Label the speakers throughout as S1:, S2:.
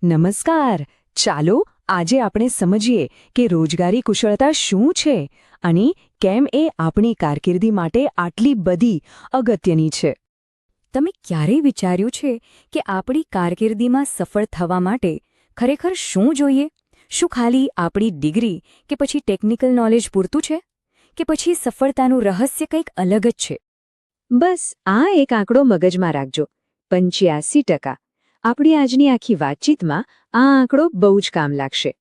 S1: નમસ્કાર. ચાલો આજે આપણે સમજીએ કે રોજગારી કુશળતા શું છે અને કેમ એ આપણી કારકિર્દી માટે આટલી બધી અગત્યની છે.
S2: તમે ક્યારેય વિચાર્યું છે કે આપણી કારકિર્દીમાં સફળ થવા માટે ખરેખર શું જોઈએ? શું ખાલી આપણી ડિગ્રી કે પછી ટેકનિકલ નોલેજ પૂરતું છે? કે પછી સફળતાનું રહસ્ય કંઈક અલગ જ છે?
S1: બસ આ એક આંકડો મગજમાં રાખજો, 85%. આપણી આજની આખી વાતચીતમાં આ આંકડો બહુ જ કામ લાગશે.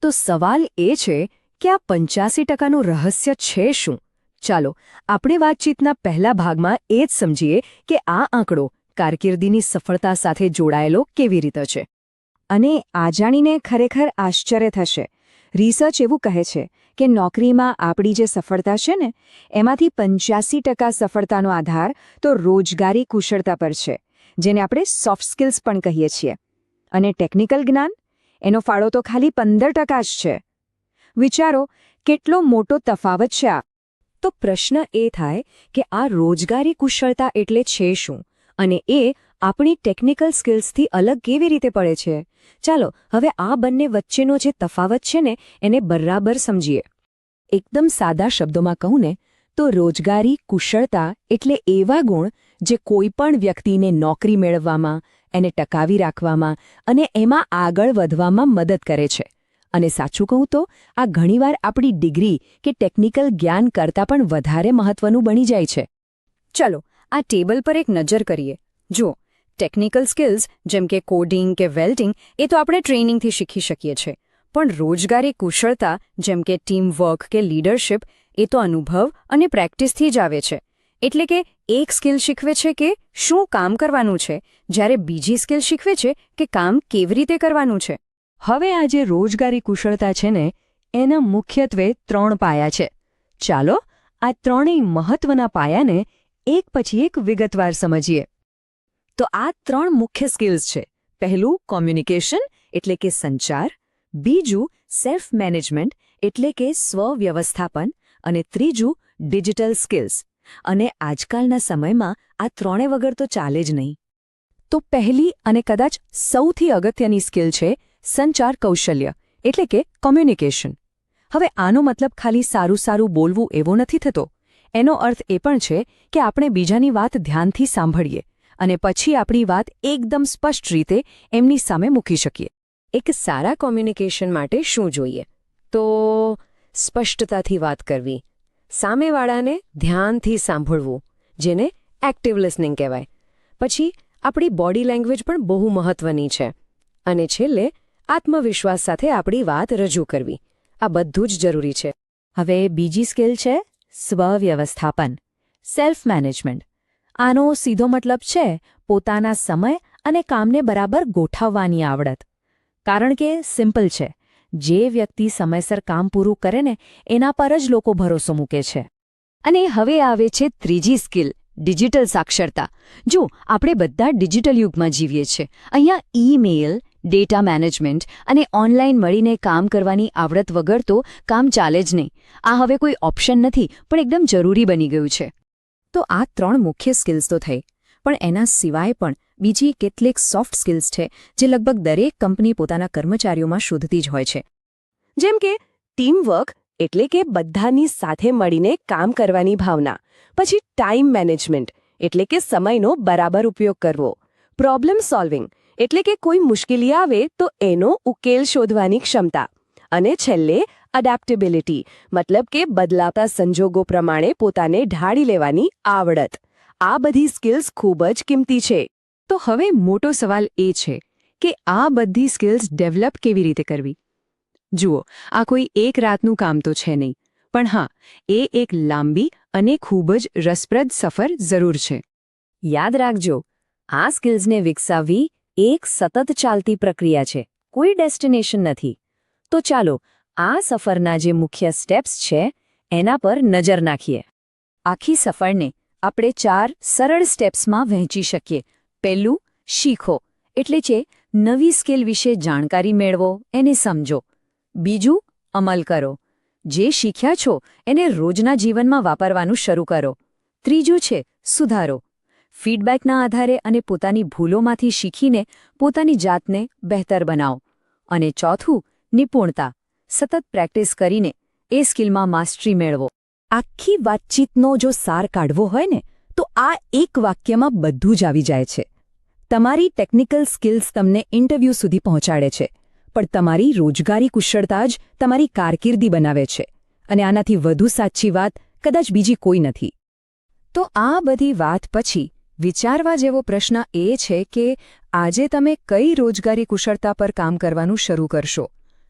S2: તો સવાલ એ છે કે આ 85%નું રહસ્ય છે શું? ચાલો આપણે વાતચીતના પહેલા ભાગમાં એ જ સમજીએ કે આ આંકડો કારકિર્દીની સફળતા સાથે જોડાયેલો કેવી રીતે છે.
S1: અને આ જાણીને ખરેખર આશ્ચર્ય થશે. રિસર્ચ એવું કહે છે કે નોકરીમાં આપણી જે સફળતા છે ને એમાંથી 85% સફળતાનો આધાર તો રોજગારી કુશળતા પર છે, જેને આપણે સોફ્ટ સ્કિલ્સ પણ કહીએ છીએ. અને ટેકનિકલ જ્ઞાન એનો ફાળો તો ખાલી 15% જ છે. વિચારો કેટલો મોટો તફાવત છે આ.
S2: તો પ્રશ્ન એ થાય કે આ રોજગારી કુશળતા એટલે છે શું અને એ આપણી ટેકનિકલ સ્કિલ્સથી અલગ કેવી રીતે પડે છે? ચાલો હવે આ બંને વચ્ચેનો જે તફાવત છે ને એને બરાબર સમજીએ.
S1: એકદમ સાદા શબ્દોમાં કહું ને તો રોજગારી કુશળતા એટલે એવા ગુણ જે કોઈપણ વ્યક્તિને નોકરી મેળવવામાં, એને ટકાવી રાખવામાં અને એમાં આગળ વધવામાં મદદ કરે છે. અને સાચું કહું તો આ ઘણીવાર આપણી ડિગ્રી કે ટેકનિકલ જ્ઞાન કરતાં પણ વધારે મહત્વનું બની જાય છે.
S2: ચલો આ ટેબલ પર એક નજર કરીએ. જુઓ, ટેકનિકલ સ્કિલ્સ જેમ કે કોડિંગ કે વેલ્ડિંગ એ તો આપણે ટ્રેનિંગથી શીખી શકીએ છીએ, પણ રોજગારી કુશળતા જેમ કે ટીમ વર્ક કે લીડરશિપ એ તો અનુભવ અને પ્રેક્ટિસથી જ આવે છે. એટલે કે એક સ્કિલ શીખવે છે કે શું કામ કરવાનું છે, જ્યારે બીજી સ્કિલ શીખવે છે કે કામ કેવી રીતે કરવાનું છે.
S1: હવે આ જે રોજગારી કુશળતા છે ને એના મુખ્યત્વે 3 પાયા છે. ચાલો આ ત્રણેય મહત્વના પાયાને એક પછી એક વિગતવાર સમજીએ. તો આ 3 મુખ્ય સ્કિલ્સ છે. પહેલું કોમ્યુનિકેશન એટલે કે સંચાર, બીજું સેલ્ફ મેનેજમેન્ટ એટલે કે સ્વ-વ્યવસ્થાપન અને ત્રીજું ડિજિટલ સ્કિલ્સ. અને આજકાલના સમયમાં આ ત્રણે વગર તો ચાલે જ નહીં. તો પહેલી અને કદાચ સૌથી અગત્યની સ્કિલ છે સંચાર કૌશલ્ય એટલે કે કોમ્યુનિકેશન. હવે આનો મતલબ ખાલી સારું બોલવું એવો નથી થતો. એનો અર્થ એ પણ છે કે આપણે બીજાની વાત ધ્યાનથી સાંભળીએ અને પછી આપણી વાત એકદમ સ્પષ્ટ રીતે એમની સામે મૂકી શકીએ.
S2: એક સારા કોમ્યુનિકેશન માટે શું જોઈએ? તો સ્પષ્ટતાથી વાત કરવી, સામેવાળાને ધ્યાનથી સાંભળવું, જેને એક્ટિવ લિસનિંગ કહેવાય. પછી આપણી બોડી લેંગ્વેજ પણ બહુ મહત્વની છે. અને છેલ્લે આત્મવિશ્વાસ સાથે આપણી વાત રજૂ કરવી. આ બધું જ જરૂરી છે.
S1: હવે બીજી સ્કિલ છે સ્વ-વ્યવસ્થાપન, સેલ્ફ મેનેજમેન્ટ. આનો સીધો મતલબ છે પોતાના સમય અને કામને બરાબર ગોઠવવાની આવડત. કારણ કે સિમ્પલ છે, જે વ્યક્તિ સમયસર કામ પૂરું કરે ને એના પર જ લોકો ભરોસો મૂકે છે.
S2: અને હવે આવે છે ત્રીજી સ્કિલ, ડિજિટલ સાક્ષરતા. જો આપણે બધા ડિજિટલ યુગમાં જીવીએ છીએ. અહીંયા ઈમેલ, ડેટા મેનેજમેન્ટ અને ઓનલાઈન મળીને કામ કરવાની આવડત વગર તો કામ ચાલે જ નહીં. આ હવે કોઈ ઓપ્શન નથી, પણ એકદમ જરૂરી બની ગયું છે.
S1: તો આ 3 મુખ્ય સ્કિલ્સ તો થઈ, પણ એના સિવાય પણ બીજી કેટલીક સોફ્ટ સ્કિલ્સ છે જે લગભગ દરેક કંપની પોતાના કર્મચારીઓમાં શોધતી જ હોય છે. જેમ કે ટીમવર્ક એટલે કે બધાની સાથે મળીને કામ કરવાની ભાવના. પછી ટાઈમ મેનેજમેન્ટ એટલે કે સમયનો બરાબર ઉપયોગ કરવો. પ્રોબ્લેમ સોલ્વિંગ એટલે કે કોઈ મુશ્કેલી આવે તો એનો ઉકેલ શોધવાની ક્ષમતા. અને છેલ્લે અડેપ્ટેબિલિટી મતલબ કે બદલાતા સંજોગો પ્રમાણે પોતાને ઢાળી લેવાની આવડત. આ બધી સ્કિલ્સ ખૂબ જ કિંમતી છે. તો હવે મોટો સવાલ એ છે કે આ બધી સ્કિલ્સ ડેવલપ કેવી રીતે કરવી? જુઓ, આ કોઈ એક રાતનું કામ તો છે નહીં, પણ હા, એ એક લાંબી અને ખૂબ જ રસપ્રદ સફર જરૂર છે.
S2: યાદ રાખજો, આ સ્કિલ્સને વિકસાવવી એક સતત ચાલતી પ્રક્રિયા છે, કોઈ ડેસ્ટિનેશન નથી. તો ચાલો આ સફરના જે મુખ્ય સ્ટેપ્સ છે એના પર નજર નાખીએ. આખી સફરને આપણે 4 સરળ સ્ટેપ્સમાં વહેંચી શકીએ. પહેલું, શીખો એટલે છે નવી સ્કિલ વિશે જાણકારી મેળવો, એને સમજો. બીજું, અમલ કરો. જે શીખ્યા છો એને રોજના જીવનમાં વાપરવાનું શરૂ કરો. ત્રીજું છે સુધારો.
S1: ફીડબેકના આધારે અને પોતાની ભૂલોમાંથી શીખીને પોતાની જાતને બહેતર બનાવો. અને ચોથું, નિપુણતા. સતત પ્રેક્ટિસ કરીને એ સ્કિલમાં માસ્ટરી મેળવો. આખી વાતચીતનો જો સાર કાઢવો હોય ને તો આ એક વાક્યમાં બધું જ આવી જાય છે. તમારી ટેકનિકલ સ્કિલ્સ તમને ઇન્ટરવ્યૂ સુધી પહોંચાડે છે, પણ તમારી રોજગારી કુશળતા જ તમારી કારકિર્દી બનાવે છે. અને આનાથી વધુ સાચી વાત કદાચ બીજી કોઈ નથી. તો આ બધી વાત પછી વિચારવા જેવો પ્રશ્ન એ છે કે આજે તમે કઈ રોજગારી કુશળતા પર કામ કરવાનું શરૂ કરશો?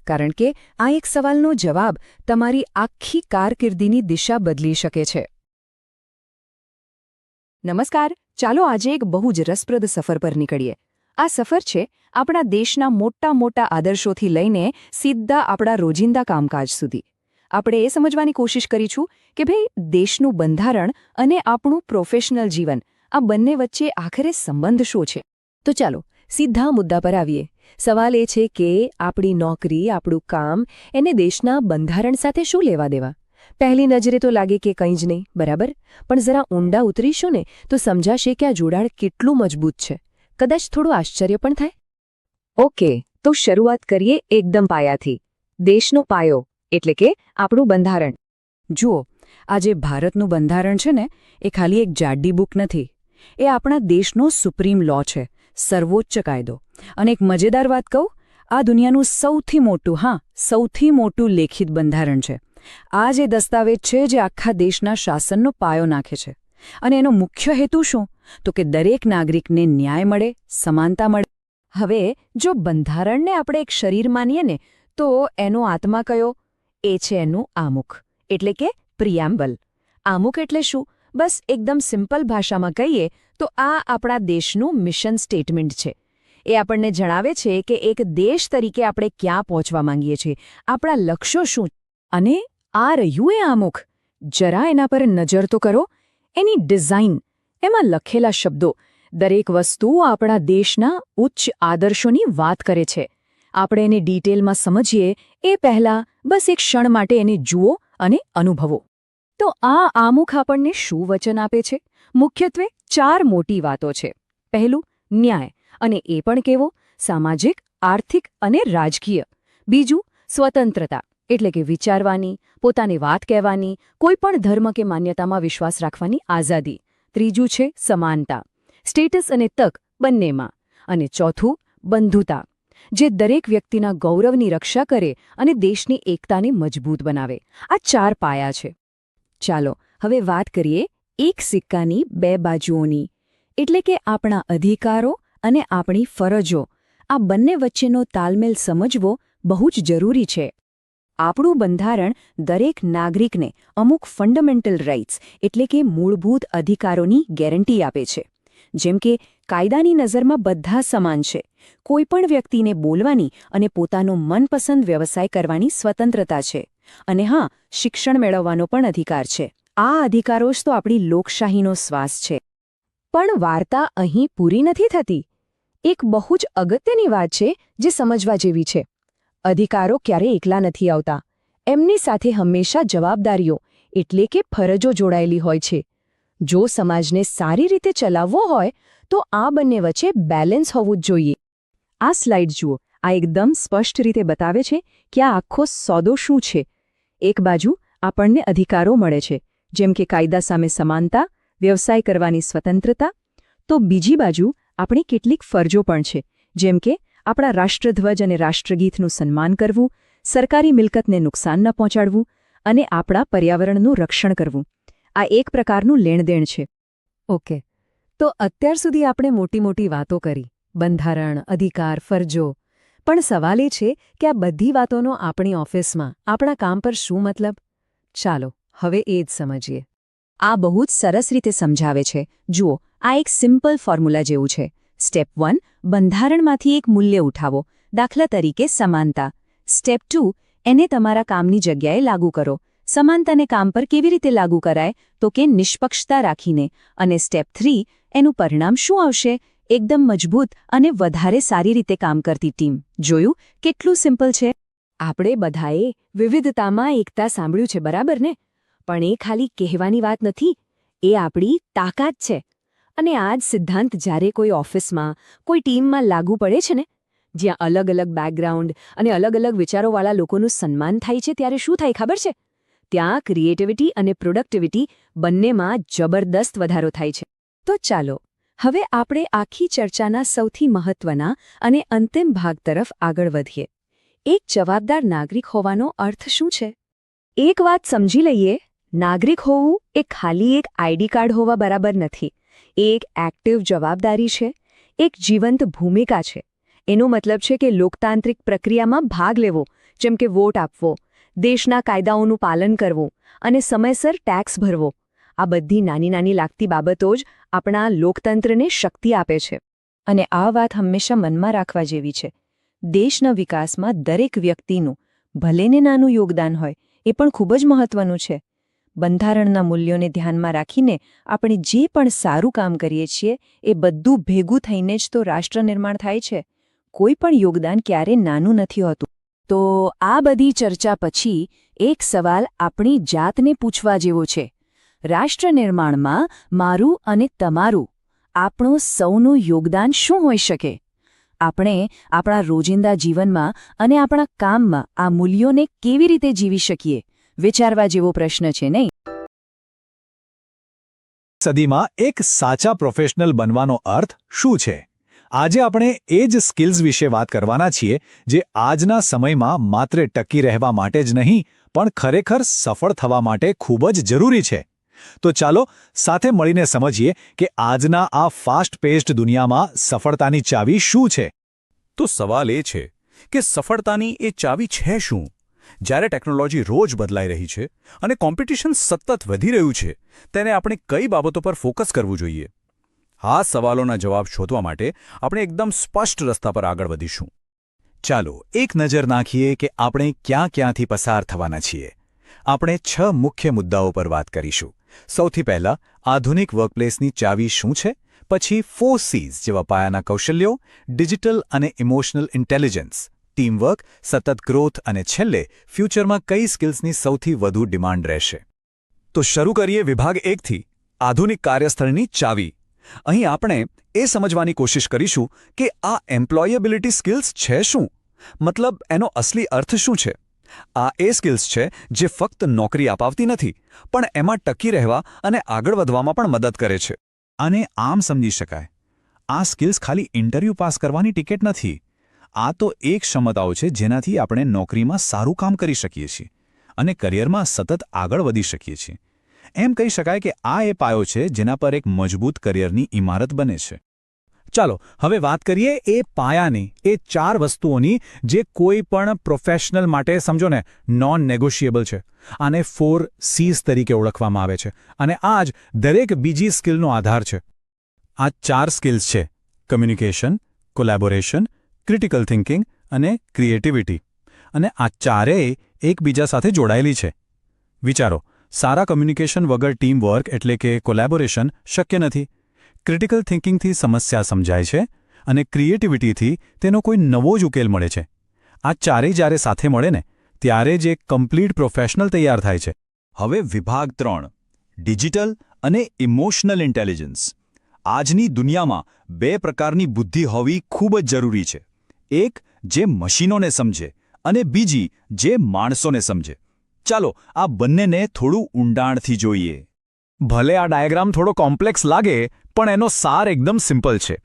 S1: કારણ કે આ એક સવાલનો જવાબ તમારી આખી કારકિર્દીની દિશા બદલી શકે છે. નમસ્કાર, ચાલો આજે એક બહુ જ રસપ્રદ સફર પર નીકળીએ. આ સફર છે આપણા દેશના મોટા મોટા આદર્શોથી લઈને સીધા આપણા રોજિંદા કામકાજ સુધી. આપણે એ સમજવાની કોશિશ કરીશું કે ભાઈ, દેશનું બંધારણ અને આપણું પ્રોફેશનલ જીવન, આ બંને વચ્ચે આખરે સંબંધ શું છે? તો ચાલો સીધા મુદ્દા પર આવીએ. સવાલ એ છે કે આપણી નોકરી, આપણું કામ, એને દેશના બંધારણ સાથે શું લેવા દેવા? પહેલી નજરે તો લાગે કે કંઈ જ નહીં, બરાબર? પણ જરા ઊંડા ઉતરીશું ને તો સમજાશે કે આ જોડાણ કેટલું મજબૂત છે. કદાચ થોડું આશ્ચર્ય પણ થાય. ઓકે, તો શરૂઆત કરીએ એકદમ પાયાથી. દેશનો પાયો એટલે કે આપણું બંધારણ. જુઓ, આ જે ભારતનું બંધારણ છે ને, એ ખાલી એક જાડી બુક નથી. એ આપણા દેશનો સુપ્રીમ લો છે, સર્વોચ્ચ કાયદો. અને એક મજેદાર વાત કહું, આ દુનિયાનું સૌથી મોટું લેખિત બંધારણ છે. આ જે દસ્તાવેજ છે જે આખા દેશના શાસનનો પાયો નાખે છે. અને એનો મુખ્ય હેતુ શું? તો કે દરેક નાગરિકને ન્યાય મળે, સમાનતા મળે. હવે જો બંધારણને આપણે એક શરીર માનીએ ને, તો એનો આત્મા કયો? એ છે એનું આમુખ, એટલે કે પ્રિએમ્બલ. આમુખ એટલે શું? બસ એકદમ સિમ્પલ ભાષામાં કહીએ તો આ આપણા દેશનું મિશન સ્ટેટમેન્ટ છે. એ આપણને જણાવે છે કે એક દેશ તરીકે આપણે ક્યાં પહોંચવા માંગીએ છીએ, આપણા લક્ષ્યો શું. અને આ રહ્યું એ આમુખ. જરા એના પર નજર તો કરો. એની ડિઝાઇન, એમાં લખેલા શબ્દો, દરેક વસ્તુ આપણા દેશના ઉચ્ચ આદર્શોની વાત કરે છે. આપણે એને ડિટેલમાં સમજીએ એ પહેલાં બસ એક ક્ષણ માટે એને જુઓ અને અનુભવો. તો આ આમુખ આપણને શું વચન આપે છે? મુખ્યત્વે 4 મોટી વાતો છે. પહેલું, ન્યાય, અને એ પણ કેવો? સામાજિક, આર્થિક અને રાજકીય. બીજું, સ્વતંત્રતા, એટલે કે વિચારવાની, પોતાની વાત કહેવાની, કોઈ પણ ધર્મ કે માન્યતામાં વિશ્વાસ રાખવાની આઝાદી. ત્રીજું છે સમાનતા, સ્ટેટસ અને તક બંનેમાં. અને ચોથું, બંધુતા, જે દરેક વ્યક્તિના ગૌરવની રક્ષા કરે અને દેશની એકતાને મજબૂત બનાવે. આ 4 પાયા છે. ચાલો હવે વાત કરીએ એક સિક્કાની 2 બાજુઓની, એટલે કે આપણા અધિકારો અને આપણી ફરજો. આ બંને વચ્ચેનો તાલમેલ સમજવો બહુ જ જરૂરી છે. આપણું બંધારણ દરેક નાગરિકને અમુક ફંડામેન્ટલ રાઇટ્સ, એટલે કે મૂળભૂત અધિકારોની ગેરંટી આપે છે. જેમ કે કાયદાની નજરમાં બધા સમાન છે. કોઈ પણ વ્યક્તિને બોલવાની અને પોતાનો મનપસંદ વ્યવસાય કરવાની સ્વતંત્રતા છે. અને હા, શિક્ષણ મેળવવાનો પણ અધિકાર છે. આ અધિકારો જ તો આપણી લોકશાહીનો શ્વાસ છે. પણ વાર્તા અહીં પૂરી નથી થતી. એક બહુ જ અગત્યની વાત છે જે સમજવા જેવી છે. અધિકારો ક્યારેય એકલા નથી આવતા. એમની સાથે હંમેશા જવાબદારીઓ, એટલે કે ફરજો જોડાયેલી હોય છે. જો સમાજને સારી રીતે ચલાવવો હોય તો આ બંને વચ્ચે બેલેન્સ હોવું જ જોઈએ. આ સ્લાઇડ જુઓ. આ એકદમ સ્પષ્ટ રીતે બતાવે છે કે આ આખો સોદો શું છે. એક બાજુ આપણને અધિકારો મળે છે, જેમ કે કાયદા સામે સમાનતા, વ્યવસાય કરવાની સ્વતંત્રતા. તો બીજી બાજુ આપણી કેટલીક ફરજો પણ છે, જેમ કે આપણા રાષ્ટ્રધ્વજ અને રાષ્ટ્રગીતનું સન્માન કરવું, સરકારી મિલકતને નુકસાન ન પહોંચાડવું અને આપણા પર્યાવરણનું રક્ષણ કરવું. આ એક પ્રકારનું લેણદેણ છે. ઓકે, તો અત્યાર સુધી આપણે મોટી વાતો કરી, બંધારણ, અધિકાર, ફરજો. પણ સવાલ એ છે કે આ બધી વાતોનો આપણી ઓફિસમાં, આપણા કામ પર શું મતલબ? ચાલો હવે એ જ સમજીએ. આ બહુ જ સરસ રીતે સમજાવે છે. જુઓ, આ એક સિમ્પલ ફોર્મ્યુલા જેવું છે. સ્ટેપ 1, બંધારણમાંથી એક મૂલ્ય ઉઠાવો, દાખલા તરીકે સમાનતા. સ્ટેપ 2, એને તમારા કામની જગ્યાએ લાગુ કરો. સમાનતાને કામ પર કેવી રીતે લાગુ કરાય? તો કે નિષ્પક્ષતા રાખીને. અને સ્ટેપ 3, એનું પરિણામ શું આવશે? એકદમ મજબૂત અને વધારે સારી રીતે કામ કરતી ટીમ. જોયું કેટલું સિમ્પલ છે? આપણે બધાએ વિવિધતામાં એકતા સાંભળ્યું છે, બરાબર ને? પણ એ ખાલી કહેવાની વાત નથી, એ આપણી તાકાત છે.
S2: અને આ જ સિદ્ધાંત જ્યારે કોઈ ઓફિસમાં કોઈ ટીમમાં લાગુ પડે છે ને, જ્યાં અલગ અલગ બેકગ્રાઉન્ડ અને અલગ અલગ વિચારોવાળા લોકોનું સન્માન થાય છે, ત્યારે શું થાય ખબર છે? ત્યાં ક્રિએટિવિટી અને પ્રોડક્ટિવિટી બંનેમાં જબરદસ્ત વધારો થાય છે. તો ચાલો હવે આપણે આખી ચર્ચાના સૌથી મહત્વના અને અંતિમ ભાગ તરફ આગળ વધીએ. એક જવાબદાર નાગરિક હોવાનો અર્થ શું છે? એક વાત સમજી લઈએ, નાગરિક હોવું એ ખાલી એક આઈડી કાર્ડ હોવા બરાબર નથી. એ એક એક્ટિવ જવાબદારી છે, એક જીવંત ભૂમિકા છે. એનો મતલબ છે કે લોકતાંત્રિક પ્રક્રિયામાં ભાગ લેવો, જેમ કે વોટ આપવો, દેશના કાયદાઓનું પાલન કરવું અને સમયસર ટેક્સ ભરવો. આ બધી નાની નાની લાગતી બાબતો જ આપણા લોકતંત્રને શક્તિ આપે છે. અને આ વાત હંમેશા મનમાં રાખવા જેવી છે. દેશના વિકાસમાં દરેક વ્યક્તિનું ભલેને નાનું યોગદાન હોય એ પણ ખૂબ જ મહત્વનું છે. બંધારણના મૂલ્યોને ધ્યાનમાં રાખીને આપણે જે પણ સારું કામ કરીએ છીએ એ બધું ભેગું થઈને જ તો રાષ્ટ્ર નિર્માણ થાય છે. કોઈ પણ યોગદાન ક્યારે નાનું નથી હોતું. તો આ બધી ચર્ચા પછી એક સવાલ આપણી જાતને પૂછવા જેવો છે. રાષ્ટ્ર નિર્માણમાં મારું અને તમારું, આપણું સૌનું યોગદાન શું હોઈ શકે? આપણે આપણા રોજિંદા જીવનમાં અને આપણા કામમાં આ મૂલ્યોને કેવી રીતે જીવી શકીએ? વિચારવા જેવો પ્રશ્ન છે, નહીં?
S3: સદીમાં એક સાચા પ્રોફેશનલ બનવાનો અર્થ શું છે? આજે આપણે એ જ સ્કિલ્સ વિશે વાત કરવાના છીએ જે આજના સમયમાં માત્ર ટકી રહેવા માટે જ નહીં પણ ખરેખર સફળ થવા માટે ખૂબ જ જરૂરી છે. તો ચાલો સાથે મળીને સમજીએ કે આજના આ ફાસ્ટ પેસ્ડ દુનિયામાં સફળતાની ચાવી શું છે.
S4: તો સવાલ એ છે કે સફળતાની એ ચાવી છે શું? જ્યારે ટેકનોલોજી રોજ બદલાઈ રહી છે અને કોમ્પિટિશન સતત વધી રહ્યું છે, તેને આપણે કઈ બાબતો પર ફોકસ કરવું જોઈએ? આ સવાલોના જવાબ શોધવા માટે આપણે એકદમ સ્પષ્ટ રસ્તા પર આગળ વધીશું.
S3: ચાલો એક નજર નાખીએ કે આપણે ક્યાંથી પસાર થવાના છીએ. આપણે 6 મુખ્ય મુદ્દાઓ પર વાત કરીશું. સૌથી પહેલા આધુનિક વર્કપ્લેસની ચાવી શું છે, પછી 4 C's જેવા પાયાના કૌશલ્યો, ડિજિટલ અને ઇમોશનલ ઇન્ટેલિજન્સ, ટીમવર્ક, સતત ગ્રોથ અને છેલ્લે ફ્યુચરમાં કઈ સ્કિલ્સની સૌથી વધુ ડિમાન્ડ રહેશે. તો શરૂ કરીએ વિભાગ 1થી, આધુનિક કાર્યસ્થળની ચાવી. અહીં આપણે એ સમજવાની કોશિશ કરીશું કે આ એમ્પ્લોયેબિલિટી સ્કિલ્સ છે શું? મતલબ એનો અસલી અર્થ શું છે? આ એ સ્કિલ્સ છે જે ફક્ત નોકરી અપાવતી નથી, પણ એમાં ટકી રહેવા અને આગળ વધવામાં પણ મદદ કરે છે. અને આમ સમજી શકાય, આ સ્કિલ્સ ખાલી ઇન્ટરવ્યૂ પાસ કરવાની ટિકિટ નથી. આ તો એક ક્ષમતાઓ છે જેનાથી આપણે નોકરીમાં સારું કામ કરી શકીએ છીએ અને કરિયરમાં સતત આગળ વધી શકીએ છીએ. એમ કહી શકાય કે આ એ પાયો છે જેના પર એક મજબૂત કરિયરની ઇમારત બને છે. ચાલો હવે વાત કરીએ એ પાયાની, એ 4 વસ્તુઓની જે કોઈ પણ પ્રોફેશનલ માટે સમજો ને નોન નેગોશિયેબલ છે. આને 4 C's તરીકે ઓળખવામાં આવે છે અને આ જ દરેક બીજી સ્કિલનો આધાર છે. આ 4 સ્કિલ્સ છે: કમ્યુનિકેશન, કોલેબોરેશન, ક્રિટિકલ થિંકિંગ અને ક્રિએટિવિટી. અને આ ચારેય એકબીજા સાથે જોડાયેલી છે. વિચારો, સારા કમ્યુનિકેશન વગર ટીમ વર્ક એટલે કે કોલેબોરેશન શક્ય નથી. ક્રિટિકલ થિંકિંગથી સમસ્યા સમજાય છે અને ક્રિએટિવિટીથી તેનો કોઈ નવો જ ઉકેલ મળે છે. આ ચારેય જ્યારે સાથે મળે ને ત્યારે જ એક કમ્પ્લીટ પ્રોફેશનલ તૈયાર થાય છે. હવે વિભાગ 3, ડિજિટલ અને ઇમોશનલ ઇન્ટેલિજન્સ. આજની દુનિયામાં 2 પ્રકારની બુદ્ધિ હોવી ખૂબ જ જરૂરી છે. એક જે મશીનોને સમજે અને બીજી જે માણસોને સમજે. ચાલો આ બંનેને થોડું ઊંડાણથી જોઈએ. ભલે આ ડાયાગ્રામ થોડો કોમ્પ્લેક્સ લાગે, પણ એનો સાર એકદમ સિમ્પલ છે.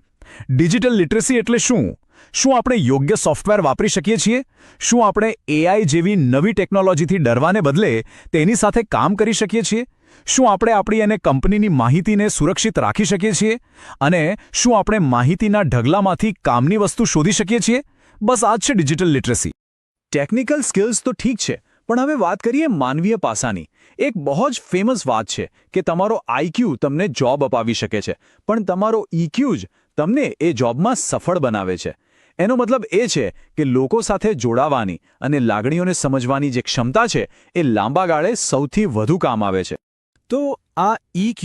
S3: ડિજિટલ લિટરસી એટલે શું? શું આપણે યોગ્ય સોફ્ટવેર વાપરી શકીએ છીએ? શું આપણે AI જેવી નવી ટેકનોલોજીથી ડરવાને બદલે તેની સાથે કામ કરી શકીએ છીએ? શું આપણે આપણી અને કંપનીની માહિતીને સુરક્ષિત રાખી શકીએ છીએ? અને શું આપણે માહિતીના ઢગલામાંથી કામની વસ્તુ શોધી શકીએ છીએ? બસ આ જ છે ડિજિટલ લિટરસી. ટેકનિકલ સ્કિલ્સ તો ઠીક છે, પણ હવે વાત કરીએ માનવીય પાસાની. એક બહુ જ ફેમસ વાત છે કે તમારો IQ તમને જોબ અપાવી શકે છે, પણ તમારો EQ જ તમને એ જોબમાં સફળ બનાવે છે. એનો મતલબ એ છે કે લોકો સાથે જોડાવાની અને લાગણીઓને સમજવાની જે ક્ષમતા છે એ લાંબા ગાળે સૌથી વધુ કામ આવે છે. તો આ EQ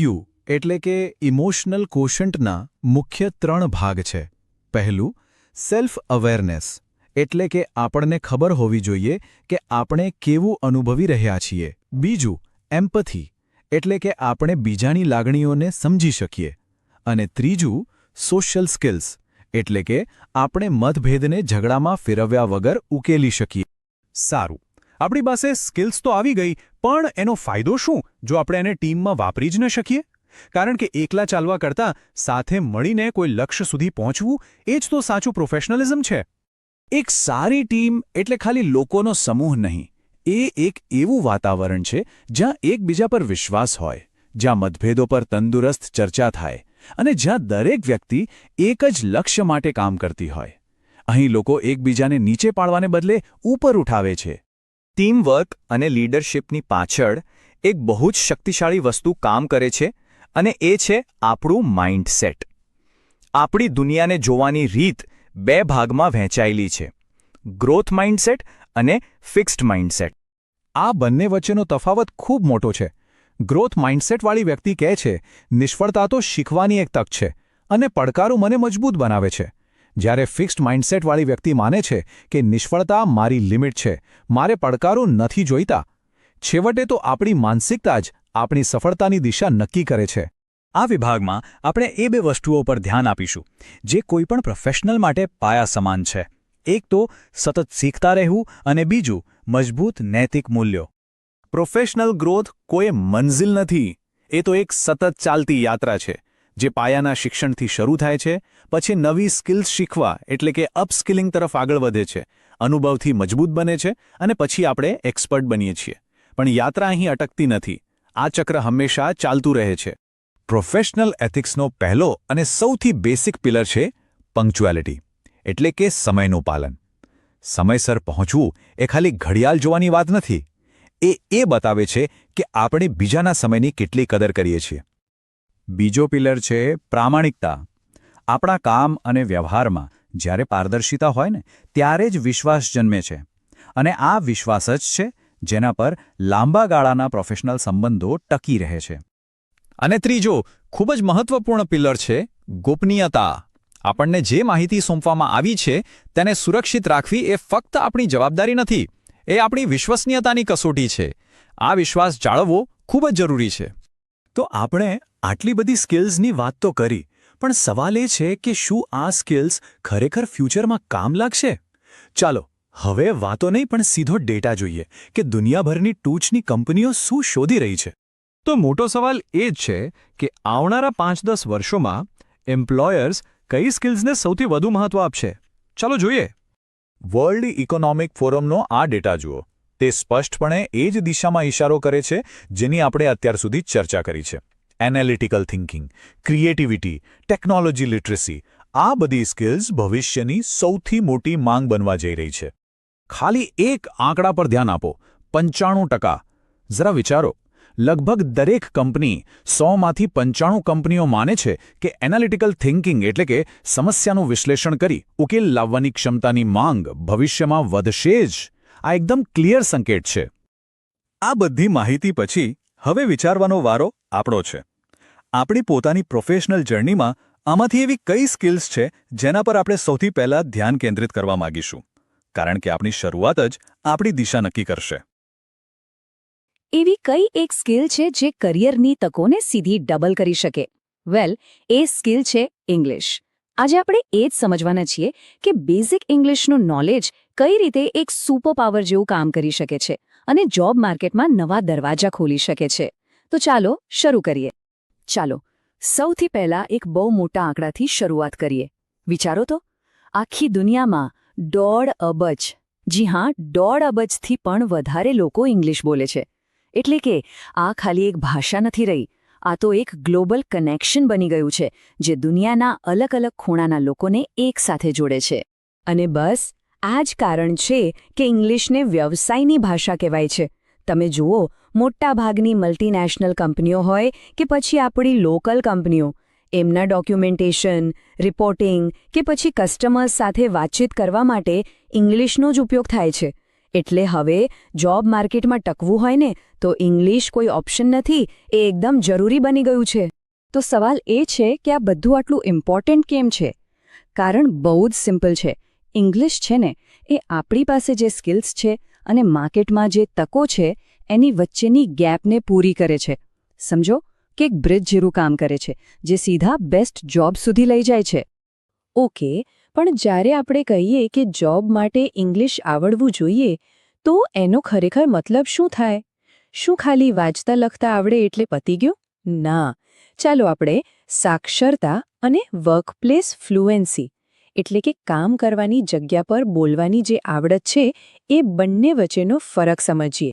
S3: એટલે કે ઇમોશનલ કોશન્ટના મુખ્ય 3 ભાગ છે. પહેલું, સેલ્ફ અવેરનેસ, એટલે કે આપણને ખબર હોવી જોઈએ કે આપણે કેવું અનુભવી રહ્યા છીએ. બીજું, એમ્પથી, એટલે કે આપણે બીજાની લાગણીઓને સમજી શકીએ. અને ત્રીજું સોશિયલ સ્કિલ્સ, એટલે કે આપણે મતભેદને ઝઘડામાં ફેરવ્યા વગર ઉકેલી શકીએ.
S4: સારું, આપણી પાસે સ્કિલ્સ તો આવી ગઈ, પણ એનો ફાયદો શું જો આપણે એને ટીમમાં વાપરી જ ન શકીએ? કારણ કે એકલા ચાલવા કરતાં સાથે મળીને કોઈ લક્ષ્ય સુધી પહોંચવું એ જ તો સાચું પ્રોફેશનલિઝમ છે.
S3: એક સારી ટીમ એટલે ખાલી લોકોનો સમૂહ નહીં, એ એક એવું વાતાવરણ છે જ્યાં એકબીજા પર વિશ્વાસ હોય, જ્યાં મતભેદો પર તંદુરસ્ત ચર્ચા થાય અને જ્યાં દરેક વ્યક્તિ એક જ લક્ષ્ય માટે કામ કરતી હોય. અહીં લોકો એકબીજાને નીચે પાડવાને બદલે ઉપર ઉઠાવે છે.
S5: ટીમવર્ક અને લીડરશિપની પાછળ એક બહુ જ શક્તિશાળી વસ્તુ કામ કરે છે અને એ છે આપણું માઇન્ડસેટ. આપણી દુનિયાને જોવાની રીત બે ભાગમાં વહેંચાયેલી છે: ગ્રોથ માઇન્ડસેટ અને ફિક્સ્ડ માઇન્ડસેટ.
S3: આ બંને વચ્ચેનો તફાવત ખૂબ મોટો છે. ગ્રોથ માઇન્ડસેટવાળી વ્યક્તિ કહે છે, નિષ્ફળતા તો શીખવાની એક તક છે અને પડકારો મને મજબૂત બનાવે છે. જ્યારે ફિક્સ્ડ માઇન્ડસેટવાળી વ્યક્તિ માને છે કે નિષ્ફળતા મારી લિમિટ છે, મારે પડકારો નથી જોઈતા. છેવટે તો આપણી માનસિકતા જ આપણી સફળતાની દિશા નક્કી કરે છે.
S4: આ વિભાગમાં આપણે એ બે વસ્તુઓ પર ધ્યાન આપીશું જે કોઈપણ પ્રોફેશનલ માટે પાયા સમાન છે. એક તો સતત શીખતા રહેવું અને બીજું મજબૂત નૈતિક મૂલ્યો. પ્રોફેશનલ ગ્રોથ કોઈ મંઝિલ નથી, એ તો એક સતત ચાલતી યાત્રા છે જે પાયાના શિક્ષણથી શરૂ થાય છે, પછી નવી સ્કિલ્સ શીખવા એટલે કે અપસ્કિલિંગ તરફ આગળ વધે છે, અનુભવથી મજબૂત બને છે અને પછી આપણે એક્સપર્ટ બનીએ છીએ. પણ યાત્રા અહીં અટકતી નથી. આ ચક્ર હંમેશા ચાલતું રહે છે.
S3: પ્રોફેશનલ એથિક્સનો પહેલો અને સૌથી બેસિક પિલર છે પંક્ચ્યુઆલિટી, એટલે કે સમયનું પાલન. સમયસર પહોંચવું એ ખાલી ઘડિયાળ જોવાની વાત નથી, એ બતાવે છે કે આપણે બીજાના સમયની કેટલી કદર કરીએ છીએ. બીજો પિલર છે પ્રામાણિકતા. આપણા કામ અને વ્યવહારમાં જ્યારે પારદર્શિતા હોય ને ત્યારે જ વિશ્વાસ જન્મે છે, અને આ વિશ્વાસ જ છે જેના પર લાંબા ગાળાના પ્રોફેશનલ સંબંધો ટકી રહે છે. અને ત્રીજો ખૂબ જ મહત્વપૂર્ણ પિલર છે ગોપનીયતા. આપણને જે માહિતી સોંપવામાં આવી છે તેને સુરક્ષિત રાખવી એ ફક્ત આપણી જવાબદારી નથી, એ આપણી વિશ્વસનીયતાની કસોટી છે. આ વિશ્વાસ જાળવવો ખૂબ જ જરૂરી છે.
S4: તો આપણે આટલી બધી સ્કિલ્સની વાત તો કરી, પણ સવાલ એ છે કે શું આ સ્કિલ્સ ખરેખર ફ્યુચરમાં કામ લાગશે? ચાલો હવે વાતો નહીં પણ સીધો ડેટા જોઈએ કે દુનિયાભરની ટૂચની કંપનીઓ શું શોધી રહી છે. તો મોટો સવાલ એ જ છે કે આવનારા 5-10 વર્ષોમાં એમ્પ્લોયર્સ કઈ સ્કિલ્સને સૌથી વધુ મહત્વ આપશે. ચાલો જોઈએ.
S3: વર્લ્ડ ઇકોનોમિક ફોરમનો આ ડેટા જુઓ. તે સ્પષ્ટપણે એ જ દિશામાં ઇશારો કરે છે જેની આપણે અત્યાર સુધી ચર્ચા કરી છે. Analytical thinking, creativity, technology literacy, આ બધી સ્કિલ્સ ભવિષ્યની સૌથી મોટી માંગ બનવા જઈ રહી છે. ખાલી એક આંકડા પર ધ્યાન આપો, 95%. જરા વિચારો, લગભગ દરેક કંપની 100માંથી 95 કંપનીઓ માને છે કે એનાલિટિકલ થિંકિંગ એટલે કે સમસ્યાનું વિશ્લેષણ કરી ઉકેલ લાવવાની ક્ષમતાની માંગ ભવિષ્યમાં વધશે જ. આ એકદમ ક્લિયર સંકેત છે.
S4: આ બધી માહિતી પછી હવે વિચારવાનો વારો આપણો છે. આપણી પોતાની પ્રોફેશનલ જર્નીમાં આમાંથી એવી કઈ સ્કિલ્સ છે જેના પર આપણે સૌથી પહેલા ધ્યાન કેન્દ્રિત કરવા માંગીશું? કારણ કે આપણી શરૂઆત જ આપણી દિશા નક્કી કરશે.
S2: એવી કઈ એક સ્કિલ છે જે કરિયરની તકોને સીધી ડબલ કરી શકે? વેલ, એ સ્કિલ છે ઇંગ્લિશ. આજે આપણે એ જ સમજવાના છીએ કે બેઝિક ઇંગ્લિશનું નોલેજ કઈ રીતે એક સુપરપાવર જેવું કામ કરી શકે છે અને જોબ માર્કેટમાં નવા દરવાજા ખોલી શકે છે. તો ચાલો શરૂ કરીએ. ચાલો સૌથી પહેલા એક બહુ મોટા આંકડાથી શરૂઆત કરીએ. વિચારો તો, આખી દુનિયામાં 1.5 અબજ, જી હા 1.5 અબજથી પણ વધારે લોકો ઇંગ્લિશ બોલે છે. એટલે કે આ ખાલી એક ભાષા નથી રહી, આ તો એક ગ્લોબલ કનેક્શન બની ગયું છે જે દુનિયાના અલગ અલગ ખૂણાના લોકોને એકસાથે જોડે છે. અને બસ આ જ કારણ છે કે ઇંગ્લિશને વ્યવસાયની ભાષા કહેવાય છે. તમે જુઓ, મોટાભાગની મલ્ટીનેશનલ કંપનીઓ હોય કે પછી આપણી લોકલ કંપનીઓ, એમના ડોક્યુમેન્ટેશન, રિપોર્ટિંગ કે પછી કસ્ટમર્સ સાથે વાતચીત કરવા માટે ઇંગ્લિશનો જ ઉપયોગ થાય છે. એટલે હવે જોબ માર્કેટમાં ટકવું હોય ને તો ઇંગ્લિશ કોઈ ઓપ્શન નથી, એ એકદમ જરૂરી બની ગયું છે. તો સવાલ એ છે કે આ બધું આટલું ઇમ્પોર્ટન્ટ કેમ છે? કારણ બહુ જ સિમ્પલ છે. ઇંગ્લિશ છે ને એ આપણી પાસે જે સ્કિલ્સ છે અને માર્કેટમાં જે તકો છે એની વચ્ચેની ગેપને પૂરી કરે છે. સમજો, કે એક બ્રિજ જેવું કામ કરે છે જે સીધા બેસ્ટ જોબ સુધી લઈ જાય છે. ઓકે, પણ જ્યારે આપણે કહીએ કે જોબ માટે ઇંગ્લિશ આવડવું જોઈએ તો એનો ખરેખર મતલબ શું થાય? શું ખાલી વાંચતા લખતા આવડે એટલે પતી ગયું? ના. ચાલો આપણે સાક્ષરતા અને વર્કપ્લેસ ફ્લુએન્સી એટલે કે કામ કરવાની જગ્યા પર બોલવાની જે આવડત છે એ બંને વચ્ચેનો ફરક સમજીએ.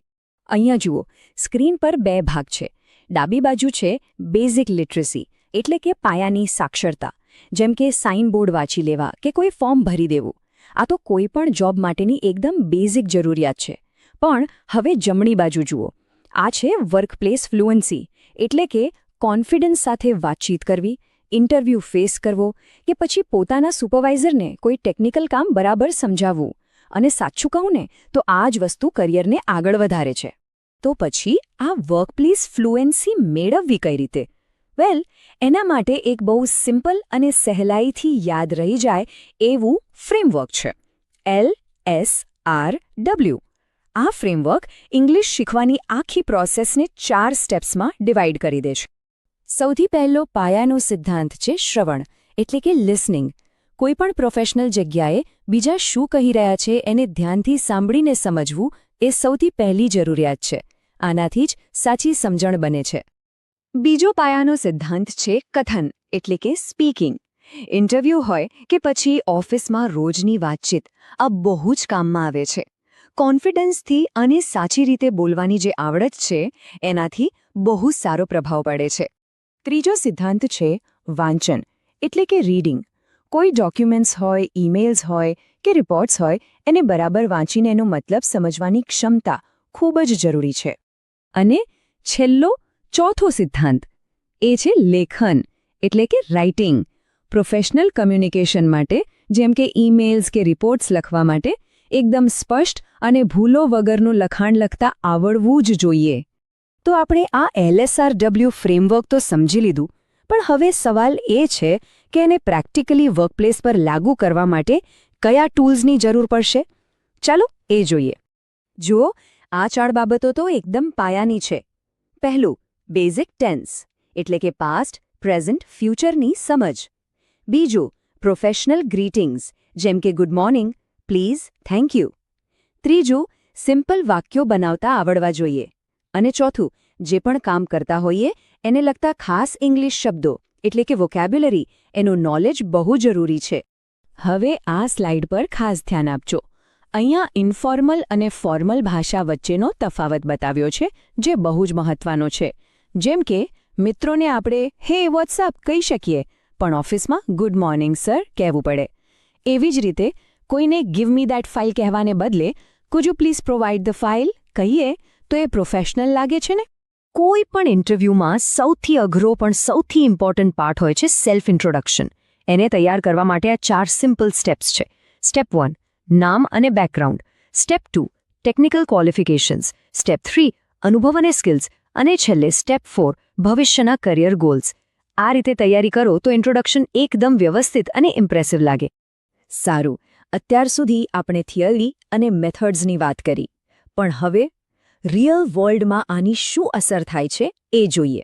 S2: અહીંયા જુઓ, સ્ક્રીન પર 2 ભાગ છે. ડાબી બાજુ છે બેઝિક લિટરસી એટલે કે પાયાની સાક્ષરતા, જેમ કે સાઇન બોર્ડ વાંચી લેવા કે કોઈ ફોર્મ ભરી દેવું. આ તો કોઈ પણ જોબ માટેની એકદમ બેઝિક જરૂરિયાત છે. પણ હવે જમણી બાજુ જુઓ, આ છે વર્કપ્લેસ ફ્લુએન્સી એટલે કે કોન્ફિડન્સ સાથે વાતચીત કરવી, ઇન્ટરવ્યૂ ફેસ કરવો કે પછી પોતાના સુપરવાઇઝરને કોઈ ટેકનિકલ કામ બરાબર સમજાવવું. અને સાચું કહું ને તો આ જ વસ્તુ કરિયરને આગળ વધારે છે. તો પછી આ વર્કપ્લેસ ફ્લુએન્સી મેળવવી કઈ રીતે? વેલ, એના માટે એક બહુ સિમ્પલ અને સહેલાઈથી યાદ રહી જાય એવું ફ્રેમવર્ક છે, LSRW. આ ફ્રેમવર્ક ઇંગ્લિશ શીખવાની આખી પ્રોસેસને 4 સ્ટેપ્સમાં ડિવાઇડ કરી દે છે. સૌથી પહેલો પાયાનો સિદ્ધાંત છે શ્રવણ એટલે કે લિસનિંગ. કોઈપણ પ્રોફેશનલ જગ્યાએ બીજા શું કહી રહ્યા છે એને ધ્યાનથી સાંભળીને સમજવું એ સૌથી પહેલી જરૂરિયાત છે. આનાથી જ સાચી સમજણ બને છે. બીજો પાયાનો સિદ્ધાંત છે કથન એટલે કે સ્પીકિંગ. ઇન્ટરવ્યૂ હોય કે પછી ઓફિસમાં રોજની વાતચીત, આ બહુ જ કામમાં આવે છે. કોન્ફિડન્સથી અને સાચી રીતે બોલવાની જે આવડત છે એનાથી બહુ સારો પ્રભાવ પડે છે. ત્રીજો સિદ્ધાંત છે વાંચન એટલે કે રીડિંગ. કોઈ ડોક્યુમેન્ટ્સ હોય, ઈમેલ્સ હોય કે રિપોર્ટ્સ હોય એને બરાબર વાંચીને એનો મતલબ સમજવાની ક્ષમતા ખૂબ જ જરૂરી છે. અને છેલ્લો ચોથો સિદ્ધાંત એ છે લેખન એટલે કે રાઇટિંગ. પ્રોફેશનલ કમ્યુનિકેશન માટે જેમ કે ઈમેલ્સ કે રિપોર્ટ્સ લખવા માટે એકદમ સ્પષ્ટ અને ભૂલો વગરનું લખાણ લખતા આવડવું જ જોઈએ. તો આપણે આ LSRW ફ્રેમવર્ક તો સમજી લીધું, પણ હવે સવાલ એ છે કે એને પ્રેક્ટિકલી વર્કપ્લેસ પર લાગુ કરવા માટે કયા ટૂલ્સની જરૂર પડશે? ચાલો એ જોઈએ. જુઓ, આ 4 બાબતો તો એકદમ પાયાની છે. પહેલું, બેઝિક ટેન્સ એટલે કે પાસ્ટ, પ્રેઝન્ટ, ફ્યુચરની સમજ. બીજું, પ્રોફેશનલ ગ્રીટિંગ્સ જેમ કે good morning, please, thank you. ત્રીજું, સિમ્પલ વાક્યો બનાવતા આવડવા જોઈએ. અને ચોથું, જે પણ કામ કરતા હોઈએ એને લગતા ખાસ ઇંગ્લિશ શબ્દો એટલે કે વોકેબ્યુલરી એનું નોલેજ બહુ જરૂરી છે. હવે આ સ્લાઇડ પર ખાસ ધ્યાન આપજો. અહીંયા ઇન્ફોર્મલ અને ફોર્મલ ભાષા વચ્ચેનો તફાવત બતાવ્યો છે જે બહુ જ મહત્વનો છે. જેમ કે મિત્રોને આપણે હે વોટ્સઅપ કહી શકીએ, પણ ઓફિસમાં ગુડ મોર્નિંગ સર કહેવું પડે. એવી જ રીતે કોઈને ગિવ મી ધેટ ફાઇલ કહેવાને બદલે food you please provide the file કહીએ તો એ પ્રોફેશનલ લાગે છે ને? કોઈ પણ ઇન્ટરવ્યૂમાં સૌથી અઘરો પણ સૌથી ઇમ્પોર્ટન્ટ પાર્ટ હોય છે સેલ્ફ ઇન્ટ્રોડક્શન. એને તૈયાર કરવા માટે આ 4 સિમ્પલ સ્ટેપ્સ છે. સ્ટેપ 1, નામ અને background. Step 2, technical qualifications. Step 3, અનુભવ અને સ્કિલ્સ. અને છેલ્લે સ્ટેપ 4, ભવિષ્યના કરિયર ગોલ્સ. આ રીતે તૈયારી કરો તો ઇન્ટ્રોડક્શન એકદમ વ્યવસ્થિત અને ઇમ્પ્રેસિવ લાગે. સારું, અત્યાર સુધી આપણે થિયરી અને મેથડ્સની વાત કરી, પણ હવે રિયલ વર્લ્ડમાં આની શું અસર થાય છે એ જોઈએ.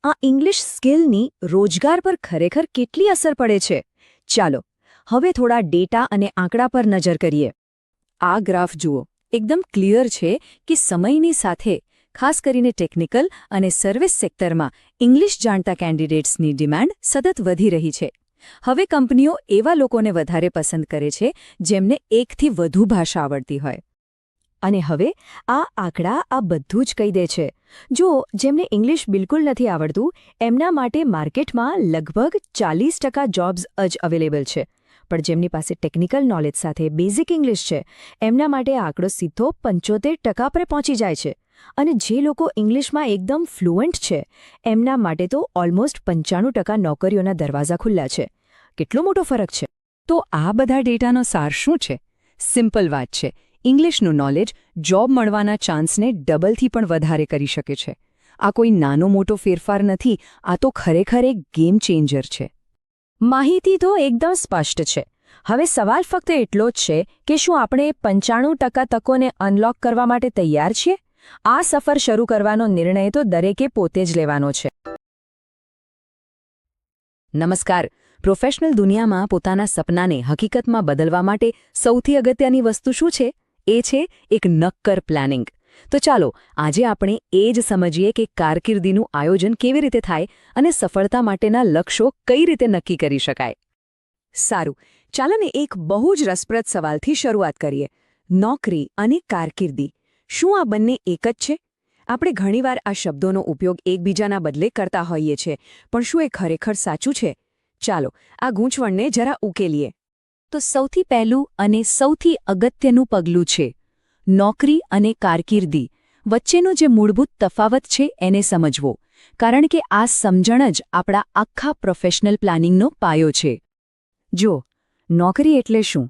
S2: આ ઇંગ્લિશ સ્કિલની રોજગાર પર ખરેખર કેટલી અસર પડે છે? ચાલો હવે થોડા ડેટા અને આંકડા પર નજર કરીએ. આ ગ્રાફ જુઓ, એકદમ ક્લિયર છે કે સમયની સાથે ખાસ કરીને ટેકનિકલ અને સર્વિસ સેક્ટરમાં ઇંગ્લિશ જાણતા કેન્ડિડેટ્સની ડિમાન્ડ સતત વધી રહી છે. હવે કંપનીઓ એવા લોકોને વધારે પસંદ કરે છે જેમને એકથી વધુ ભાષા આવડતી હોય. અને હવે આ આંકડા આ બધું જ કહી દે છે. જો જેમને ઇંગ્લિશ બિલકુલ નથી આવડતું એમના માટે માર્કેટમાં લગભગ 40% જોબ્સ જ અવેલેબલ છે. પણ જેમની પાસે ટેકનિકલ નોલેજ સાથે બેઝિક ઇંગ્લિશ છે એમના માટે આ આંકડો સીધો 75% પર પહોંચી જાય છે. અને જે લોકો ઇંગ્લિશમાં એકદમ ફ્લુઅન્ટ છે એમના માટે તો ઓલમોસ્ટ 95% નોકરીઓના દરવાજા ખુલ્લા છે. કેટલો મોટો ફરક છે! તો આ બધા ડેટાનો સાર શું છે? સિમ્પલ વાત છે. ઇંગ્લિશનું નોલેજ જોબ મળવાના ચાન્સને ડબલથી પણ વધારે કરી શકે છે. આ કોઈ નાનો મોટો ફેરફાર નથી, આ તો ખરેખર એક ગેમ ચેન્જર છે. માહિતી તો એકદમ સ્પષ્ટ છે. હવે સવાલ ફક્ત એટલો જ છે કે શું આપણે 95% તકોને અનલોક કરવા માટે તૈયાર છીએ? આ સફર શરૂ કરવાનો નિર્ણય તો દરેકે પોતે જ લેવાનો છે.
S1: નમસ્કાર. પ્રોફેશનલ દુનિયામાં પોતાના સપનાને હકીકતમાં બદલવા માટે સૌથી અગત્યની વસ્તુ શું છે? એ છે એક નક્કર પ્લાનિંગ. તો ચાલો આજે આપણે એ જ સમજીએ કે કારકિર્દીનું આયોજન કેવી રીતે થાય અને સફળતા માટેના લક્ષ્યો કઈ રીતે નક્કી કરી શકાય. સારું, ચાલોને એક બહુ જ રસપ્રદ સવાલથી શરૂઆત કરીએ. નોકરી અને કારકિર્દી, શું આ બંને એક જ છે? આપણે ઘણીવાર આ શબ્દોનો ઉપયોગ એકબીજાના બદલે કરતા હોઈએ છીએ, પણ શું એ ખરેખર સાચું છે? ચાલો આ ગૂંચવણને જરા ઉકેલીએ. તો સૌથી પહેલું અને સૌથી અગત્યનું પગલું છે નોકરી અને કારકિર્દી વચ્ચેનો જે મૂળભૂત તફાવત છે એને સમજવો, કારણ કે આ સમજણ જ આપણા આખા પ્રોફેશનલ પ્લાનિંગનો પાયો છે. જો નોકરી એટલે શું?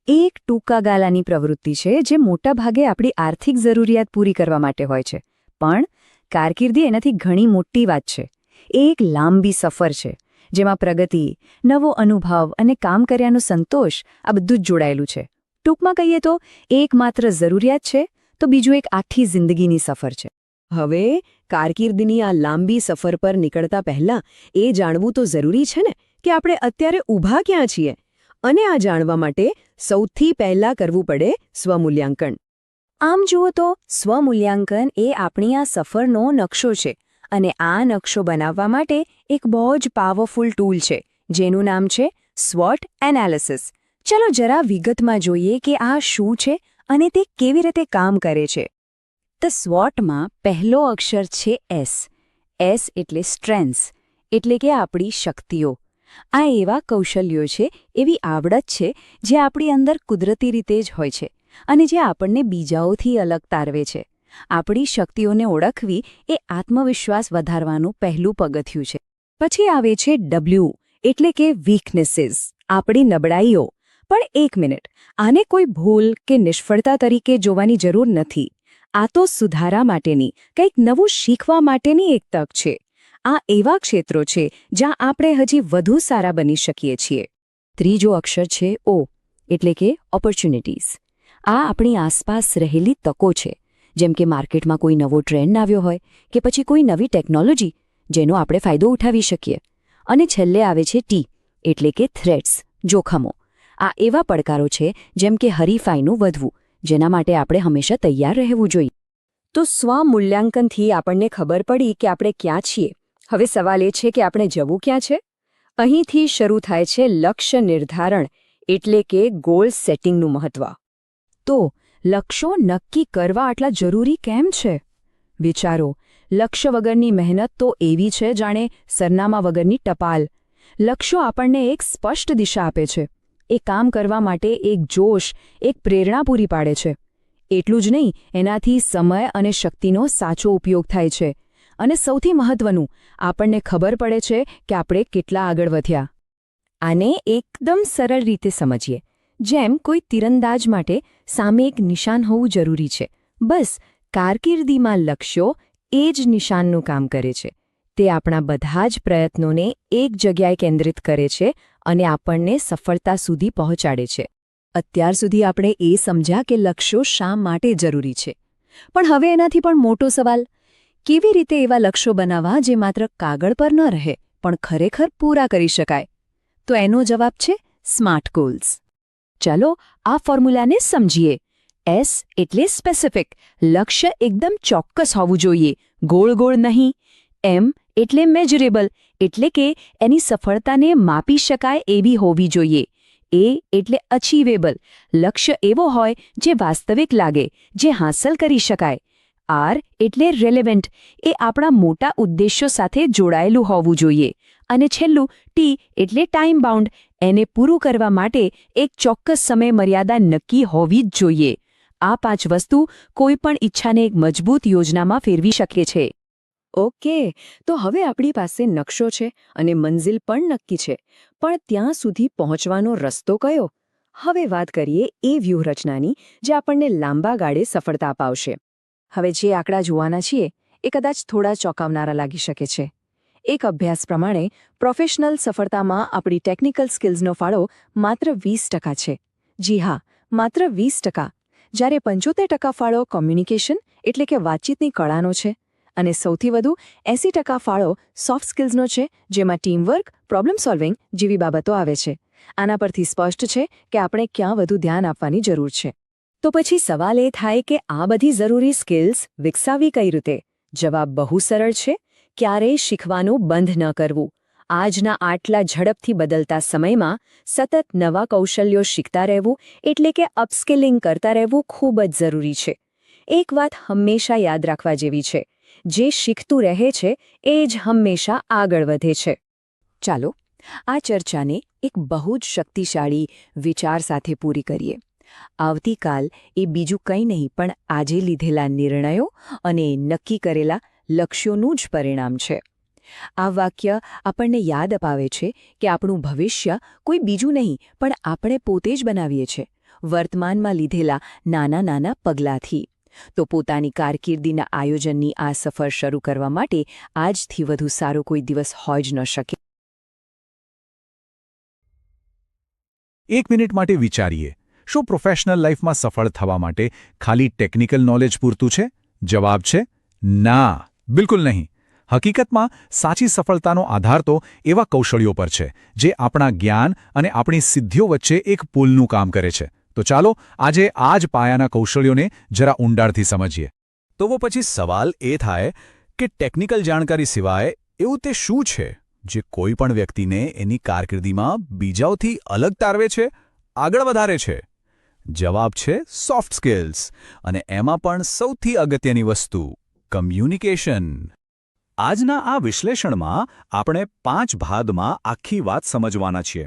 S1: એ એક ટૂંકા ગાળાની પ્રવૃત્તિ છે જે મોટાભાગે આપણી આર્થિક જરૂરિયાત પૂરી કરવા માટે હોય છે. પણ કારકિર્દી એનાથી ઘણી મોટી વાત છે. એ એક લાંબી સફર છે જેમાં પ્રગતિ, નવો અનુભવ અને કામ કર્યાનો સંતોષ આ બધું જ જોડાયેલું છે. ટૂંકમાં કહીએ તો એકમાત્ર જરૂરિયાત છે તો બીજું એક આખી જિંદગીની સફર છે. હવે કારકિર્દીની આ લાંબી સફર પર નીકળતા પહેલાં એ જાણવું તો જરૂરી છે ને કે આપણે અત્યારે ઊભા ક્યાં છીએ. અને આ જાણવા માટે સૌથી પહેલાં કરવું પડે સ્વમૂલ્યાંકન. આમ જુઓ તો સ્વમૂલ્યાંકન એ આપણી આ સફરનો નકશો છે, અને આ નકશો બનાવવા માટે એક બહુ જ પાવરફુલ ટૂલ છે જેનું નામ છે SWOT એનાલિસિસ. ચલો જરા વિગતમાં જોઈએ કે આ શું છે અને તે કેવી રીતે કામ કરે છે. તો SWOTમાં પહેલો અક્ષર છે S. S એટલે સ્ટ્રેન્થ્સ, એટલે કે આપણી શક્તિઓ. આ એવા કૌશલ્યો છે, એવી આવડત છે જે આપણી અંદર કુદરતી રીતે જ હોય છે અને જે આપણને બીજાઓથી અલગ તારવે છે. આપણી શક્તિઓને ઓળખવી એ આત્મવિશ્વાસ વધારવાનું પહેલું પગથિયું છે. પછી આવે છે W એટલે કે વીકનેસીસ, આપણી નબળાઈઓ. પણ એક મિનિટ, આને કોઈ ભૂલ કે નિષ્ફળતા તરીકે જોવાની જરૂર નથી. આ તો સુધારા માટેની, કંઈક નવું શીખવા માટેની એક તક છે. આ એવા ક્ષેત્રો છે જ્યાં આપણે હજી વધુ સારા બની શકીએ છીએ. ત્રીજો અક્ષર છે O એટલે કે ઓપોર્ચ્યુનિટીઝ. આ આપણી આસપાસ રહેલી તકો છે, જેમ કે માર્કેટમાં કોઈ નવો ટ્રેન્ડ આવ્યો હોય કે પછી કોઈ નવી ટેકનોલોજી જેનો આપણે ફાયદો ઉઠાવી શકીએ. અને છેલ્લે આવે છે T એટલે કે થ્રેટ્સ, જોખમો. આ એવા પડકારો છે જેમ કે હરીફાઈનું વધવું, જેના માટે આપણે હંમેશા તૈયાર રહેવું જોઈએ. તો સ્વમૂલ્યાંકનથી આપણને ખબર પડી કે આપણે ક્યાં છીએ. હવે સવાલ એ છે કે આપણે જવું ક્યાં છે? અહીંથી શરૂ થાય છે લક્ષ્ય નિર્ધારણ એટલે કે ગોલ સેટિંગનું મહત્વ. તો લક્ષ્યો નક્કી કરવા આટલા જરૂરી કેમ છે? વિચારો, લક્ષ્ય વગરની મહેનત તો એવી છે જાણે સરનામા વગરની ટપાલ. લક્ષ્યો આપણને એક સ્પષ્ટ દિશા આપે છે. એ કામ કરવા માટે એક જોશ, એક પ્રેરણા પૂરી પાડે છે. એટલું જ નહીં, એનાથી સમય અને શક્તિનો સાચો ઉપયોગ થાય છે. અને સૌથી મહત્વનું, આપણને ખબર પડે છે કે આપણે કેટલા આગળ વધ્યા. આને એકદમ સરળ રીતે સમજીએ. જેમ કોઈ તીરંદાજ માટે સામે એક નિશાન હોવું જરૂરી છે, બસ કારકિર્દીમાં લક્ષ્યો એ જ નિશાનનું કામ કરે છે. તે આપણા બધા જ પ્રયત્નોને એક જગ્યાએ કેન્દ્રિત કરે છે અને આપણને સફળતા સુધી પહોંચાડે છે. અત્યાર સુધી આપણે એ સમજ્યા કે લક્ષ્યો શા માટે જરૂરી છે. પણ હવે એનાથી પણ મોટો સવાલ, કેવી રીતે એવા લક્ષ્યો બનાવવા જે માત્ર કાગળ પર ન રહે પણ ખરેખર પૂરા કરી શકાય? તો એનો જવાબ છે સ્માર્ટ ગોલ્સ. ચાલો આ ફોર્મ્યુલાને સમજીએ. S એટલે સ્પેસિફિક, લક્ષ્ય એકદમ ચોક્કસ હોવું જોઈએ, ગોળ ગોળ નહીં. M એટલે મેજરેબલ, એટલે કે એની સફળતાને માપી શકાય એવી હોવી જોઈએ. A એટલે અચીવેબલ, લક્ષ્ય એવો હોય જે વાસ્તવિક લાગે, જે હાંસલ કરી શકાય. R એટલે રેલેવન્ટ, એ આપણા મોટા ઉદ્દેશ્યો સાથે જોડાયેલું હોવું જોઈએ. અને છેલ્લું T એટલે ટાઈમ બાઉન્ડ, એને પૂરું કરવા માટે એક ચોક્કસ સમય મર્યાદા નક્કી હોવી જ જોઈએ. આ 5 વસ્તુ કોઈપણ ઈચ્છાને એક મજબૂત યોજનામાં ફેરવી શકે છે. ઓકે, તો હવે આપણી પાસે નકશો છે અને મંઝિલ પણ નક્કી છે, પણ ત્યાં સુધી પહોંચવાનો રસ્તો કયો? હવે વાત કરીએ એ વ્યૂહરચનાની જે આપણને લાંબા ગાળે સફળતા અપાવશે. હવે જે આંકડા જોવાના છીએ એ કદાચ થોડા ચોંકાવનારા લાગી શકે છે. એક અભ્યાસ પ્રમાણે પ્રોફેશનલ સફળતામાં આપણી ટેકનિકલ સ્કિલ્સનો ફાળો માત્ર 20% છે. જી હા, માત્ર 20%. જ્યારે 75% ફાળો કોમ્યુનિકેશન એટલે કે વાતચીતની કળાનો છે
S2: અને સૌથી વધુ 80% ફાળો સોફ્ટ સ્કિલ્સનો છે, જેમાં ટીમવર્ક, પ્રોબ્લેમ સોલ્વિંગ જેવી બાબતો આવે છે. આના પરથી સ્પષ્ટ છે કે આપણે ક્યાં વધુ ધ્યાન આપવાની જરૂર છે. તો પછી સવાલ એ થાય કે આ બધી જરૂરી સ્કિલ્સ વિકસાવવી કઈ રીતે? જવાબ બહુ સરળ છે. ક્યારેય શીખવાનું બંધ ન કરવું. આજના આટલા ઝડપથી બદલતા સમયમાં સતત નવા કૌશલ્યો શીખતા રહેવું એટલે કે અપસ્કિલિંગ કરતા રહેવું ખૂબ જ જરૂરી છે. એક વાત હંમેશા યાદ રાખવા જેવી છે, જે શીખતું રહે છે એ જ હંમેશા આગળ વધે છે. ચાલો આ ચર્ચાને એક બહુ જ શક્તિશાળી વિચાર સાથે પૂરી કરીએ. આવતીકાલ એ બીજું કંઈ નહીં પણ આજે લીધેલા નિર્ણયો અને નક્કી કરેલા લક્ષ્યોનું જ પરિણામ છે. આ વાક્ય આપણને યાદ અપાવે છે કે આપણું ભવિષ્ય કોઈ બીજું નહીં પણ આપણે પોતે જ બનાવીએ છીએ, વર્તમાનમાં લીધેલા નાના નાના પગલાંથી. તો પોતાની કારકિર્દીના આયોજનની આ સફર શરૂ કરવા માટે આજથી વધુ સારો કોઈ દિવસ હોય જ ન શકે.
S4: એક મિનિટ માટે વિચારીએ, શું પ્રોફેશનલ લાઈફમાં સફળ થવા માટે ખાલી ટેકનિકલ નોલેજ પૂરતું છે? જવાબ છે ના, બિલકુલ નહીં. હકીકતમાં સાચી સફળતાનો આધાર તો એવા કૌશલ્યો પર છે જે આપણા જ્ઞાન અને આપણી સિદ્ધિઓ વચ્ચે એક પુલનું કામ કરે છે. તો ચાલો આજે આ જ પાયાના કૌશલ્યોને જરા ઊંડાણથી સમજીએ. તો પછી સવાલ એ થાય કે ટેકનિકલ જાણકારી સિવાય એવું તે શું છે જે કોઈ પણ વ્યક્તિને એની કારકિર્દીમાં બીજાઓથી અલગ તારવે છે, આગળ વધારે છે? જવાબ છે સોફ્ટ સ્કિલ્સ, અને એમાં પણ સૌથી અગત્યની વસ્તુ કમ્યુનિકેશન. આજના આ વિશ્લેષણમાં આપણે 5 ભાગમાં આખી વાત સમજવાના છીએ.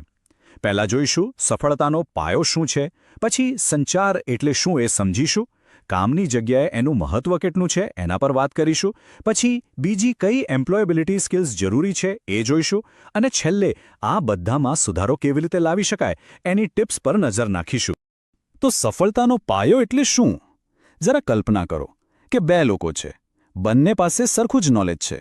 S4: પહેલા જોઈશું સફળતાનો પાયો શું છે, પછી સંચાર એટલે શું એ સમજીશું, કામની જગ્યાએ એનું મહત્વ કેટલું છે એના પર વાત કરીશું, પછી બીજી કઈ એમ્પ્લોયેબિલિટી સ્કિલ્સ જરૂરી છે એ જોઈશું, અને છેલ્લે આ બધામાં સુધારો કેવી રીતે લાવી શકાય એની ટિપ્સ પર નજર નાખીશું. તો સફળતાનો પાયો એટલે શું? જરા કલ્પના કરો કે 2 લોકો છે, બંને પાસે સરખું જ નોલેજ છે,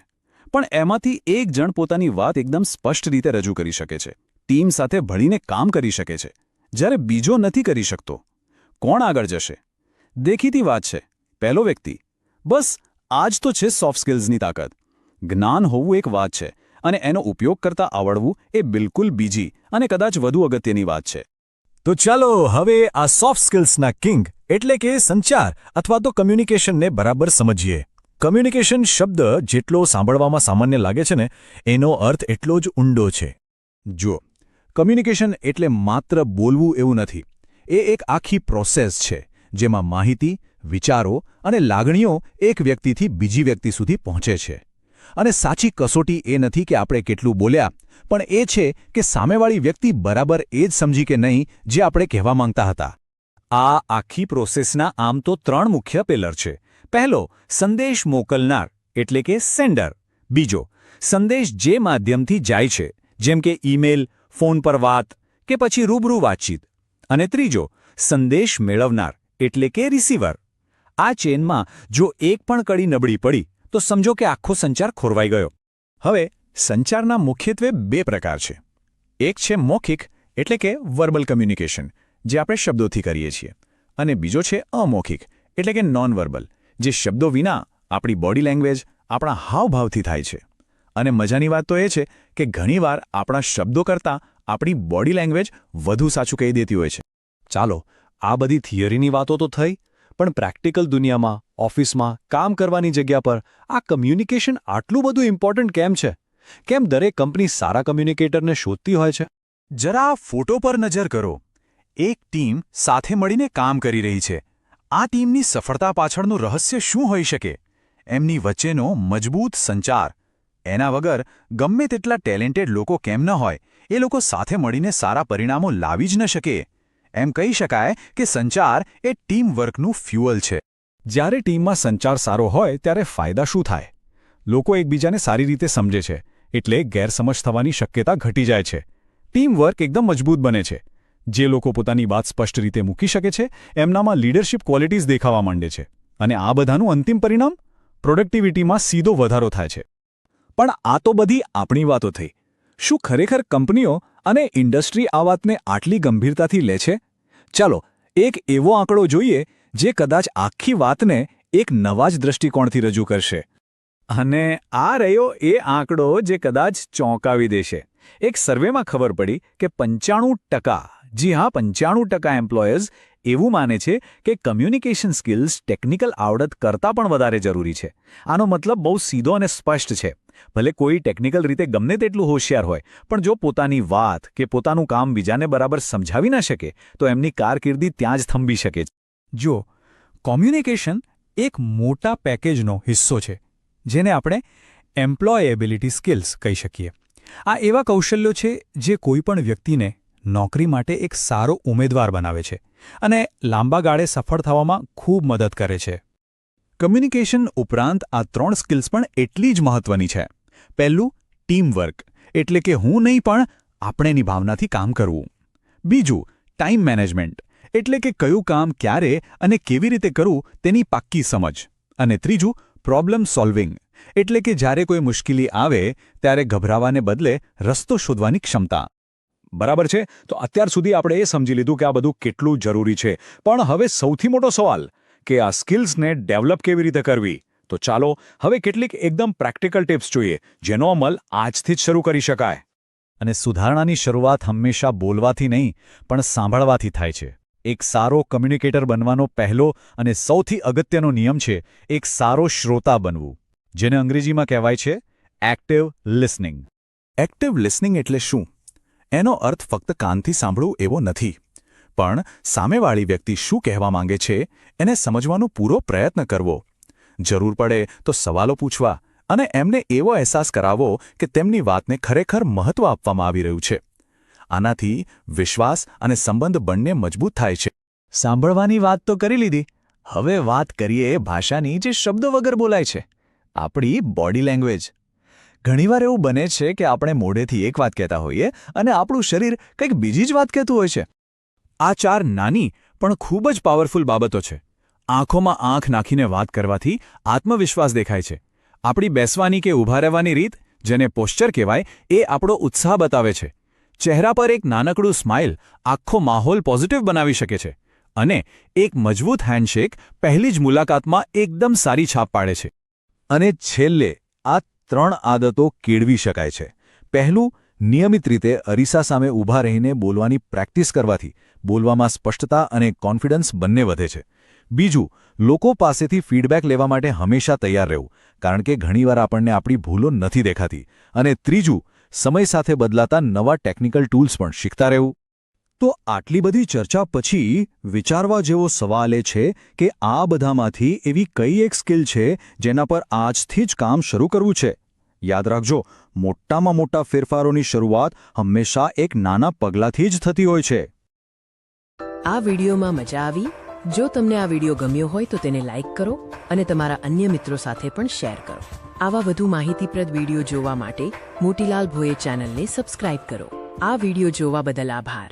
S4: પણ એમાંથી એક જણ પોતાની વાત એકદમ સ્પષ્ટ રીતે રજૂ કરી શકે છે, ટીમ સાથે ભળીને કામ કરી શકે છે, જ્યારે બીજો નથી કરી શકતો. કોણ આગળ જશે? દેખીતી વાત છે, પહેલો વ્યક્તિ. બસ આ જ તો છે સોફ્ટ સ્કિલ્સની તાકાત. જ્ઞાન હોવું એક વાત છે, અને એનો ઉપયોગ કરતા આવડવું એ બિલકુલ બીજી અને કદાચ વધુ અગત્યની વાત છે. તો ચાલો હવે આ સોફ્ટ સ્કિલ્સના કિંગ એટલે કે સંચાર અથવા તો કમ્યુનિકેશનને બરાબર સમજીએ. કમ્યુનિકેશન શબ્દ જેટલો સાંભળવામાં સામાન્ય લાગે છે ને, એનો અર્થ એટલો જ ઊંડો છે. જુઓ, કમ્યુનિકેશન એટલે માત્ર બોલવું એવું નથી. એ એક આખી પ્રોસેસ છે જેમાં માહિતી, વિચારો અને લાગણીઓ એક વ્યક્તિથી બીજી વ્યક્તિ સુધી પહોંચે છે. અને સાચી કસોટી એ નથી કે આપણે કેટલું બોલ્યા, પણ એ છે કે સામેવાળી વ્યક્તિ બરાબર એ જ સમજી કે નહીં જે આપણે કહેવા માંગતા હતા. આ આખી પ્રોસેસના આમ તો 3 મુખ્ય પિલર છે. પહેલો, સંદેશ મોકલનાર એટલે કે સેન્ડર. બીજો, સંદેશ જે માધ્યમથી જાય છે, જેમ કે ઈમેલ, ફોન પર વાત કે પછી રૂબરૂ વાતચીત. અને ત્રીજો, સંદેશ મેળવનાર એટલે કે રિસીવર. આ ચેનમાં જો એક પણ કડી નબળી પડી તો સમજો કે આખો સંચાર ખોરવાઈ ગયો. હવે સંચારના મુખ્યત્વે 2 પ્રકાર છે. એક છે મૌખિક એટલે કે વર્બલ કમ્યુનિકેશન, જે આપણે શબ્દોથી કરીએ છીએ, અને બીજો છે અમૌખિક એટલે કે નોન વર્બલ, જે શબ્દો વિના આપણી બોડી લેંગ્વેજ, આપણા હાવભાવથી થાય છે. અને મજાની વાત તો એ છે કે ઘણીવાર આપણા શબ્દો કરતાં આપણી બોડી લેંગ્વેજ વધુ સાચું કહી દેતી હોય છે. ચાલો આ બધી થિયરીની વાતો તો થઈ, પણ પ્રેક્ટિકલ દુનિયામાં, ઓફિસમાં, કામ કરવાની જગ્યા પર આ કમ્યુનિકેશન આટલું બધું ઇમ્પોર્ટન્ટ કેમ છે? કેમ દરેક કંપની સારા કમ્યુનિકેટરને શોધતી હોય છે? જરા આ ફોટો પર નજર કરો. એક ટીમ સાથે મળીને કામ કરી રહી છે. આ ટીમની સફળતા પાછળનું રહસ્ય શું હોઈ શકે? એમની વચ્ચેનો મજબૂત સંચાર. એના વગર ગમે તેટલા ટેલેન્ટેડ લોકો કેમ ન હોય, એ લોકો સાથે મળીને સારા પરિણામો લાવી જ ન શકે. એમ કહી શકાય કે સંચાર એ ટીમ વર્કનું ફ્યુઅલ છે. જ્યારે ટીમમાં સંચાર સારો હોય ત્યારે ફાયદા શું થાય? લોકો એકબીજાને સારી રીતે સમજે છે, એટલે ગેરસમજ થવાની શક્યતા ઘટી જાય છે. ટીમ વર્ક એકદમ મજબૂત બને છે. જે લોકો પોતાની વાત સ્પષ્ટ રીતે મૂકી શકે છે, એમનામાં લીડરશિપ ક્વોલિટીઝ દેખાવા માંડે છે. અને આ બધાનું અંતિમ પરિણામ પ્રોડક્ટિવિટીમાં સીધો વધારો થાય છે. પણ આ તો બધી આપણી વાતો થઈ. શું ખરેખર કંપનીઓ અને ઇન્ડસ્ટ્રી આ વાતને આટલી ગંભીરતાથી લે છે? ચાલો એક એવો આંકડો જોઈએ જે કદાચ આખી વાતને એક નવા જ દૃષ્ટિકોણથી રજૂ કરશે. અને આ રહ્યો એ આંકડો જે કદાચ ચોંકાવી દેશે. એક સર્વેમાં ખબર પડી કે 95%, જી હા 95% એમ્પ્લોયર્સ એવું માને છે કે કમ્યુનિકેશન સ્કિલ્સ ટેકનિકલ આવડત કરતાં પણ વધારે જરૂરી છે. આનો મતલબ બહુ સીધો અને સ્પષ્ટ છે. ભલે કોઈ ટેકનિકલ રીતે ગમે તેટલું હોશિયાર હોય, પણ જો પોતાની વાત કે પોતાનું કામ બીજાને બરાબર સમજાવી ન શકે તો એમની કારકિર્દી ત્યાં જ થંભી શકે છે.
S3: જો કોમ્યુનિકેશન એક મોટા પેકેજનો હિસ્સો છે જેને આપણે એમ્પ્લોયેબિલિટી સ્કિલ્સ કહી શકીએ. આ એવા કૌશલ્યો છે જે કોઈપણ વ્યક્તિને નોકરી માટે એક સારો ઉમેદવાર બનાવે છે અને લાંબા ગાળે સફળ થવામાં ખૂબ મદદ કરે છે.
S4: કમ્યુનિકેશન ઉપરાંત આ 3 સ્કિલ્સ પણ એટલી જ મહત્વની છે. પહેલું, ટીમવર્ક, એટલે કે હું નહીં પણ આપણેની ભાવનાથી કામ કરવું. બીજું, ટાઈમ મેનેજમેન્ટ, એટલે કે કયું કામ ક્યારે અને કેવી રીતે કરવું તેની પાક્કી સમજ. અને ત્રીજું, પ્રોબ્લેમ સોલ્વિંગ, એટલે કે જ્યારે કોઈ મુશ્કેલી આવે ત્યારે ગભરાવાને બદલે રસ્તો શોધવાની ક્ષમતા. બરાબર છે. તો અત્યાર સુધી આપણે એ સમજી લીધું કે આ બધું કેટલું જરૂરી છે. પણ હવે સૌથી મોટો સવાલ કે આ સ્કિલ્સને ડેવલપ કેવી રીતે કરવી. તો ચાલો હવે કેટલીક એકદમ પ્રેક્ટિકલ ટિપ્સ જોઈએ જેનો અમલ આજથી જ શરૂ કરી શકાય.
S3: અને સુધારણાની શરૂઆત હંમેશા બોલવાથી નહીં પણ સાંભળવાથી થાય છે. એક સારો કમ્યુનિકેટર બનવાનો પહેલો અને સૌથી અગત્યનો નિયમ છે એક સારો શ્રોતા બનવું, જેને અંગ્રેજીમાં કહેવાય છે એક્ટિવ લિસનિંગ.
S4: એક્ટિવ લિસનિંગ એટલે શું? એનો અર્થ ફક્ત કાનથી સાંભળવું એવો નથી, પણ સામેવાળી વ્યક્તિ શું કહેવા માંગે છે એને સમજવાનો પૂરો પ્રયત્ન કરવો. જરૂર પડે તો સવાલો પૂછવા અને એમને એવો અહેસાસ કરાવવો કે તેમની વાતને ખરેખર મહત્વ આપવામાં આવી રહ્યું છે. આનાથી વિશ્વાસ અને સંબંધ બંને મજબૂત થાય છે.
S3: સાંભળવાની વાત તો કરી લીધી, હવે વાત કરીએ ભાષાની જે શબ્દો વગર બોલાય છે, આપણી બોડી લેંગ્વેજ. ઘણીવાર એવું બને છે કે આપણે મોઢેથી એક વાત કહેતા હોઈએ અને આપણું શરીર કંઈક બીજી જ વાત કહેતું હોય છે.
S4: આ 4 નાની પણ ખૂબ જ પાવરફુલ બાબતો છે. આંખોમાં આંખ નાખીને વાત કરવાથી આત્મવિશ્વાસ દેખાય છે. આપણી બેસવાની કે ઊભા રહેવાની રીત, જેને પોશ્ચર કહેવાય, એ આપણો ઉત્સાહ બતાવે છે. ચહેરા પર એક નાનકડું સ્માઇલ આખો માહોલ પોઝિટિવ બનાવી શકે છે. અને એક મજબૂત હેન્ડશેક પહેલી જ મુલાકાતમાં એકદમ સારી છાપ પાડે છે.
S3: અને છેલ્લે આ 3 આદતો કેળવી શકાય છે. પહેલું, નિયમિત રીતે અરીસા સામે ઊભા રહીને બોલવાની પ્રેક્ટિસ કરવાથી બોલવામાં સ્પષ્ટતા અને કોન્ફિડન્સ બંને વધે છે. બીજું, લોકો પાસેથી ફીડબેક લેવા માટે હંમેશા તૈયાર રહેવું, કારણ કે ઘણીવાર આપણને આપણી ભૂલો નથી દેખાતી. અને ત્રીજું, સમય સાથે બદલાતા નવા ટેકનિકલ ટૂલ્સ પણ શીખતા રહેવું. તો આટલી બધી ચર્ચા પછી વિચારવા જેવો સવાલ એ છે કે આ બધામાંથી એવી કઈ એક સ્કિલ છે જેના પર આજથી જ કામ શરૂ કરવું છે. યાદ રાખજો, મોટામાં મોટા ફેરફારોની શરૂઆત હંમેશા એક નાના પગલાંથી જ થતી હોય છે.
S6: આ વિડીયોમાં મજા આવી? જો તમને આ વિડીયો ગમ્યો હોય તો તેને લાઇક કરો અને તમારા અન્ય મિત્રો સાથે પણ શેર કરો. આવા વધુ માહિતીપ્રદ વિડીયો જોવા માટે મોતીલાલ ભોએ ચેનલને સબસ્ક્રાઇબ કરો. આ વિડીયો જોવા બદલ આભાર.